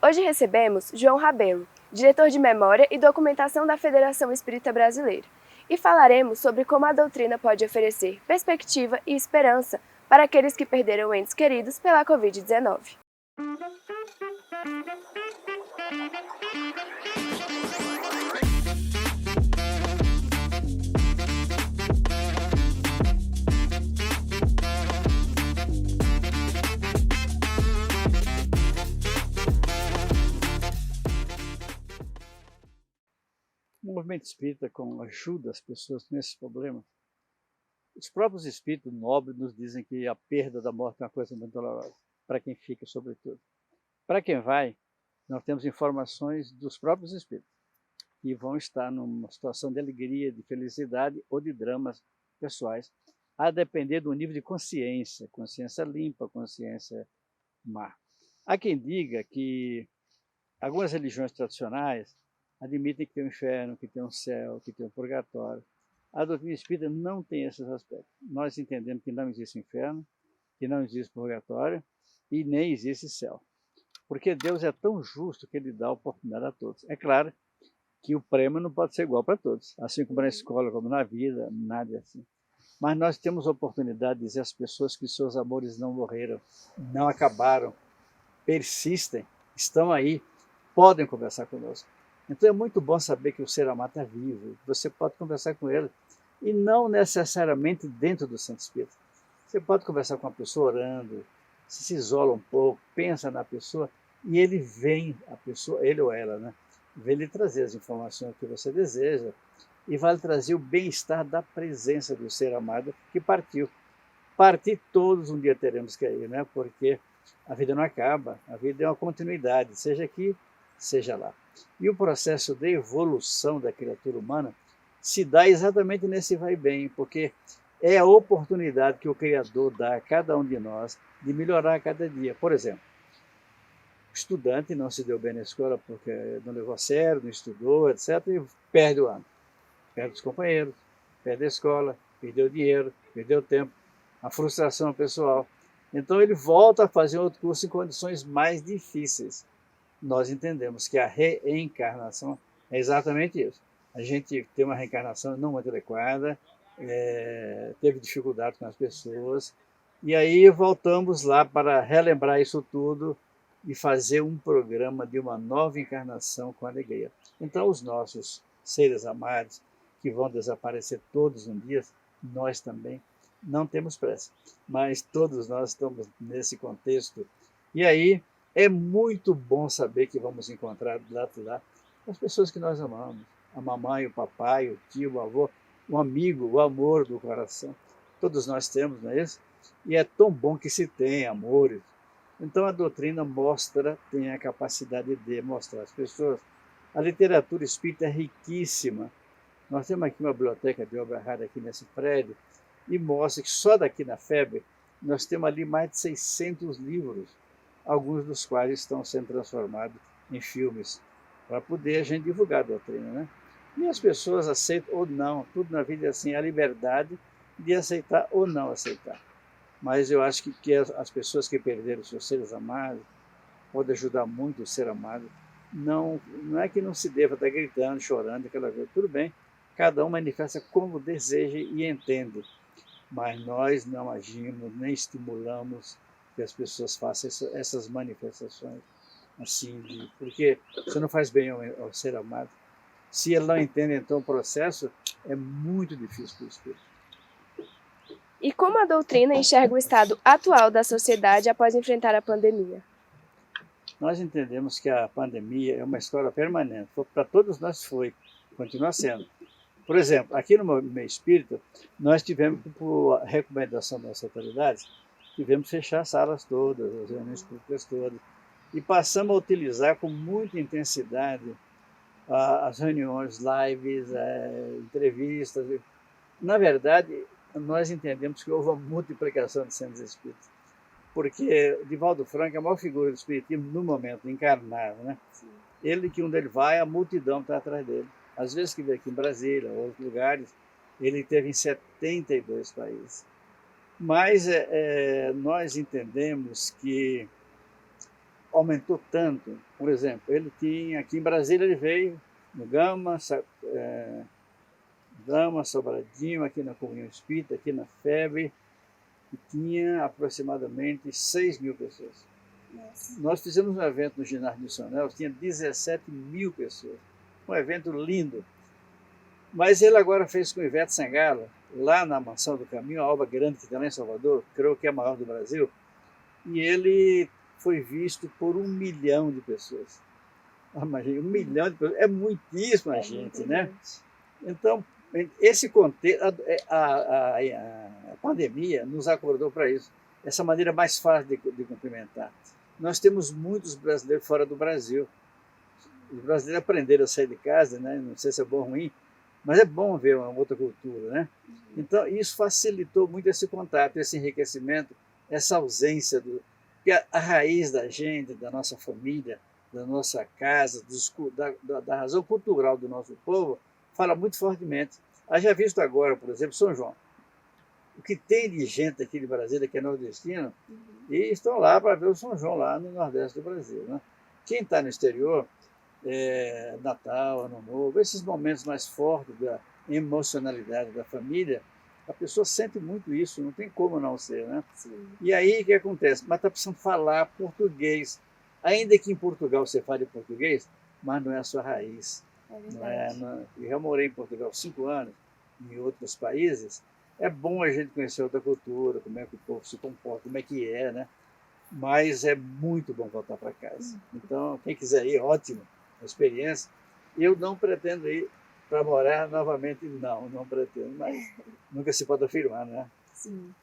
Hoje recebemos João Rabelo, diretor de Memória e Documentação da Federação Espírita Brasileira, e falaremos sobre como a doutrina pode oferecer perspectiva e esperança para aqueles que perderam entes queridos pela Covid-19. O movimento espírita ajuda as pessoas nesses problemas. Os próprios espíritos nobres nos dizem que a perda da morte é uma coisa muito dolorosa, para quem fica, sobretudo. Para quem vai, nós temos informações dos próprios espíritos, que vão estar numa situação de alegria, de felicidade ou de dramas pessoais, a depender do nível de consciência, consciência limpa, consciência má. Há quem diga que algumas religiões tradicionais admitem que tem um inferno, que tem um céu, que tem um purgatório. A doutrina espírita não tem esses aspectos. Nós entendemos que não existe inferno, que não existe purgatório e nem existe céu. Porque Deus é tão justo que Ele dá oportunidade a todos. É claro que o prêmio não pode ser igual para todos, assim como na escola, como na vida, nada é assim. Mas nós temos a oportunidade de dizer às pessoas que seus amores não morreram, não acabaram, persistem, estão aí, podem conversar conosco. Então é muito bom saber que o ser amado está vivo, você pode conversar com ele, e não necessariamente dentro do centro espírita. Você pode conversar com a pessoa orando, se isola um pouco, pensa na pessoa, e ele vem, a pessoa, ele ou ela, né, vem lhe trazer as informações que você deseja, e vai lhe trazer o bem-estar da presença do ser amado que partiu. Partir todos um dia teremos que ir, né, porque a vida não acaba, a vida é uma continuidade, seja aqui, seja lá. E o processo de evolução da criatura humana se dá exatamente nesse vai e vem, porque é a oportunidade que o Criador dá a cada um de nós de melhorar a cada dia. Por exemplo, o estudante não se deu bem na escola porque não levou a sério, não estudou, etc., e perde o ano. Perde os companheiros, perde a escola, perdeu o dinheiro, perdeu o tempo, a frustração pessoal. Então ele volta a fazer outro curso em condições mais difíceis. Nós entendemos que a reencarnação é exatamente isso. A gente tem uma reencarnação não muito adequada, teve dificuldade com as pessoas, e aí voltamos lá para relembrar isso tudo e fazer um programa de uma nova encarnação com alegria. Então os nossos seres amados, que vão desaparecer todos um dia, nós também, não temos pressa, mas todos nós estamos nesse contexto. E aí é muito bom saber que vamos encontrar do lado de lá as pessoas que nós amamos, a mamãe, o papai, o tio, o avô, o amigo, o amor do coração. Todos nós temos, não é isso? E é tão bom que se tem amores. Então a doutrina mostra, tem a capacidade de mostrar às pessoas. A literatura espírita é riquíssima. Nós temos aqui uma biblioteca de obra rara aqui nesse prédio, e mostra que só daqui na FEB nós temos ali mais de 600 livros, alguns dos quais estão sendo transformados em filmes, para poder a gente divulgar a doutrina, né? E as pessoas aceitam ou não, tudo na vida é assim, a liberdade de aceitar ou não aceitar. Mas eu acho que as pessoas que perderam seus seres amados, pode ajudar muito o ser amado. Não é que não se deva estar gritando, chorando, aquela coisa, tudo bem, cada um manifesta como deseja e entende, mas nós não agimos, nem estimulamos que as pessoas façam essas manifestações assim, porque você não faz bem ao ser amado. Se ele não entende, então, o processo é muito difícil para o espírito. E como a doutrina enxerga o estado atual da sociedade após enfrentar a pandemia? Nós entendemos que a pandemia é uma história permanente. Para todos nós foi, continua sendo. Por exemplo, aqui no meio espírita, nós tivemos, por recomendação das autoridades, tivemos que fechar as salas todas, as reuniões públicas todas, e passamos a utilizar com muita intensidade as reuniões, lives, entrevistas. Na verdade, nós entendemos que houve uma multiplicação de centros espíritas, porque Divaldo Franco é a maior figura do espiritismo no momento, encarnado, né? Ele, que onde ele vai, a multidão está atrás dele. Às vezes que veio aqui em Brasília, ou outros lugares, ele esteve em 72 países. Mas nós entendemos que aumentou tanto. Por exemplo, ele tinha, aqui em Brasília ele veio no Gama, Sobradinho, aqui na Comunhão Espírita, aqui na FEB, e tinha aproximadamente 6 mil pessoas. Nossa. Nós fizemos um evento no ginásio missionário, tinha 17 mil pessoas. Um evento lindo. Mas ele agora fez com o Ivete Sangalo, lá na Mansão do Caminho, a obra grande que tem lá em Salvador, creio que é a maior do Brasil, e ele foi visto por 1 milhão de pessoas. Imagina, 1 milhão de pessoas, é muitíssima gente, né? Então, esse contexto, a pandemia nos acordou para isso, essa maneira mais fácil de cumprimentar. Nós temos muitos brasileiros fora do Brasil. Os brasileiros aprenderam a sair de casa, né? Não sei se é bom ou ruim, mas é bom ver uma outra cultura, né? Então, isso facilitou muito esse contato, esse enriquecimento, essa ausência porque a raiz da gente, da nossa família, da nossa casa, da razão cultural do nosso povo, fala muito fortemente. Haja visto agora, por exemplo, São João. O que tem de gente aqui de Brasília que é nordestino, e estão lá para ver o São João lá no Nordeste do Brasil, né? Quem está no exterior, Natal, Ano Novo, esses momentos mais fortes da emocionalidade da família, a pessoa sente muito isso, não tem como não ser, né? Sim. E aí o que acontece? Mas está precisando falar português. Ainda que em Portugal você fale português, mas não é a sua raiz. Eu já morei em Portugal 5 anos, em outros países. É bom a gente conhecer outra cultura, como é que o povo se comporta, como é que é, né? Mas é muito bom voltar para casa. Então, quem quiser ir, ótimo, uma experiência. Eu não pretendo ir para morar novamente, não pretendo, mas nunca se pode afirmar, né? Sim.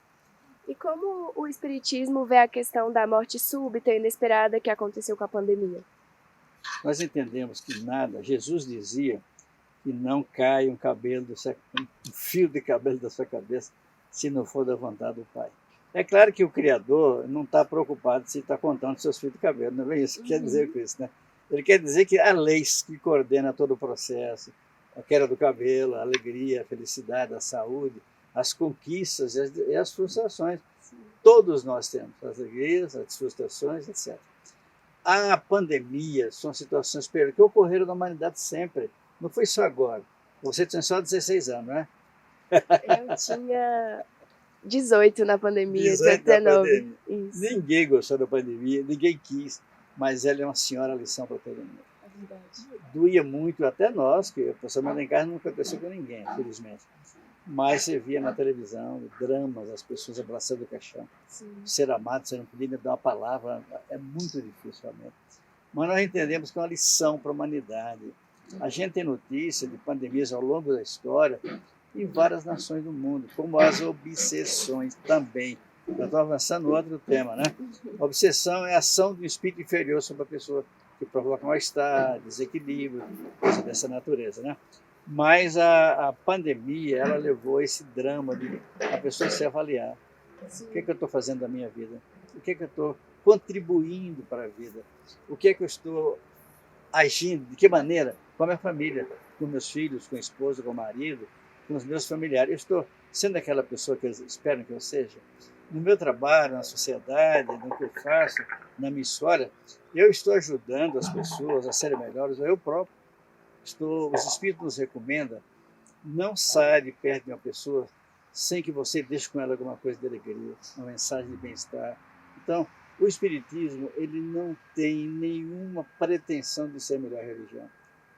E como o Espiritismo vê a questão da morte súbita e inesperada que aconteceu com a pandemia? Nós entendemos que nada, Jesus dizia que não cai um fio de cabelo da sua cabeça se não for da vontade do Pai. É claro que o Criador não está preocupado se está contando seus fios de cabelo, não é isso que quer dizer com isso, né? Ele quer dizer que há leis que coordenam todo o processo, a queda do cabelo, a alegria, a felicidade, a saúde, as conquistas e as frustrações. Sim. Todos nós temos as alegrias, as frustrações, etc. A pandemia são situações que ocorreram na humanidade sempre, não foi só agora. Você tinha só 16 anos, não é? Eu tinha 18 na pandemia, 19. Isso. Ninguém gostou da pandemia, ninguém quis, mas ela é uma senhora lição para todo mundo. É verdade. Doía muito até nós, que a pessoa lá em casa não aconteceu com ninguém, felizmente. Mas você via na televisão dramas, as pessoas abraçando o caixão. Sim. Ser amado, ser não podia dar uma palavra, é muito difícil realmente. Mas nós entendemos que é uma lição para a humanidade. A gente tem notícia de pandemias ao longo da história em várias nações do mundo, como as obsessões também. Eu estou avançando no outro tema, né? A obsessão é a ação do espírito inferior sobre a pessoa, que provoca mal-estar, desequilíbrio, coisa dessa natureza, né? Mas a pandemia, ela levou esse drama de a pessoa se avaliar. Sim. O que é que eu estou fazendo da minha vida? O que é que eu estou contribuindo para a vida? O que é que eu estou agindo? De que maneira? Com a minha família, com meus filhos, com a esposa, com o marido, com os meus familiares. Eu estou sendo aquela pessoa que eles esperam que eu seja? No meu trabalho, na sociedade, no que eu faço, na minha história, eu estou ajudando as pessoas a serem melhores, ou eu próprio. Os Espíritos nos recomendam, não saia de perto de uma pessoa sem que você deixe com ela alguma coisa de alegria, uma mensagem de bem-estar. Então, o Espiritismo, ele não tem nenhuma pretensão de ser a melhor religião.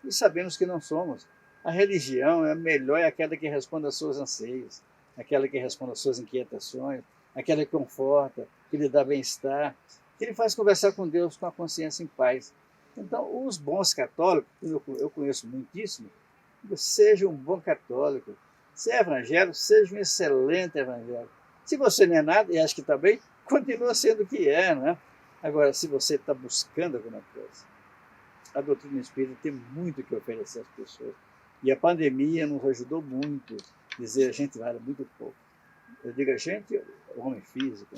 E sabemos que não somos. A religião é a melhor, é aquela que responde aos seus anseios, aquela que responde às suas inquietações, aquela que conforta, que lhe dá bem-estar, que lhe faz conversar com Deus com a consciência em paz. Então, os bons católicos, eu conheço muitíssimo, seja um bom católico. Se é evangélico, seja um excelente evangélico. Se você não é nada, e acha que está bem, continua sendo o que é, né? Agora, se você está buscando alguma coisa, a doutrina espírita tem muito que oferecer às pessoas. E a pandemia nos ajudou muito a dizer a gente vale muito pouco. Eu digo a gente, o homem físico,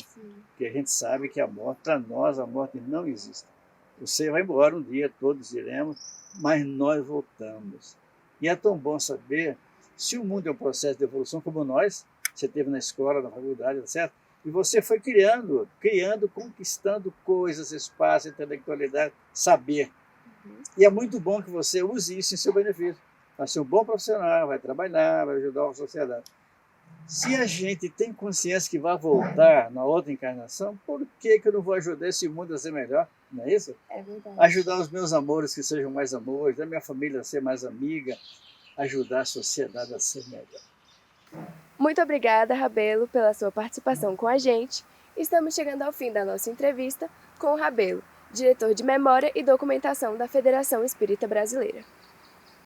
que a gente sabe que a morte, para nós, a morte não existe. Você vai embora um dia, todos iremos, mas nós voltamos. E é tão bom saber, se o mundo é um processo de evolução como nós, você teve na escola, na faculdade, etc., E você foi criando, conquistando coisas, espaço, intelectualidade, saber. E é muito bom que você use isso em seu benefício. Vai ser um bom profissional, vai trabalhar, vai ajudar a sociedade. Se a gente tem consciência que vai voltar na outra encarnação, por que eu não vou ajudar esse mundo a ser melhor? Não é isso? É verdade. Ajudar os meus amores que sejam mais amores, a minha família a ser mais amiga, ajudar a sociedade a ser melhor. Muito obrigada, Rabelo, pela sua participação com a gente. Estamos chegando ao fim da nossa entrevista com o Rabelo, diretor de Memória e Documentação da Federação Espírita Brasileira.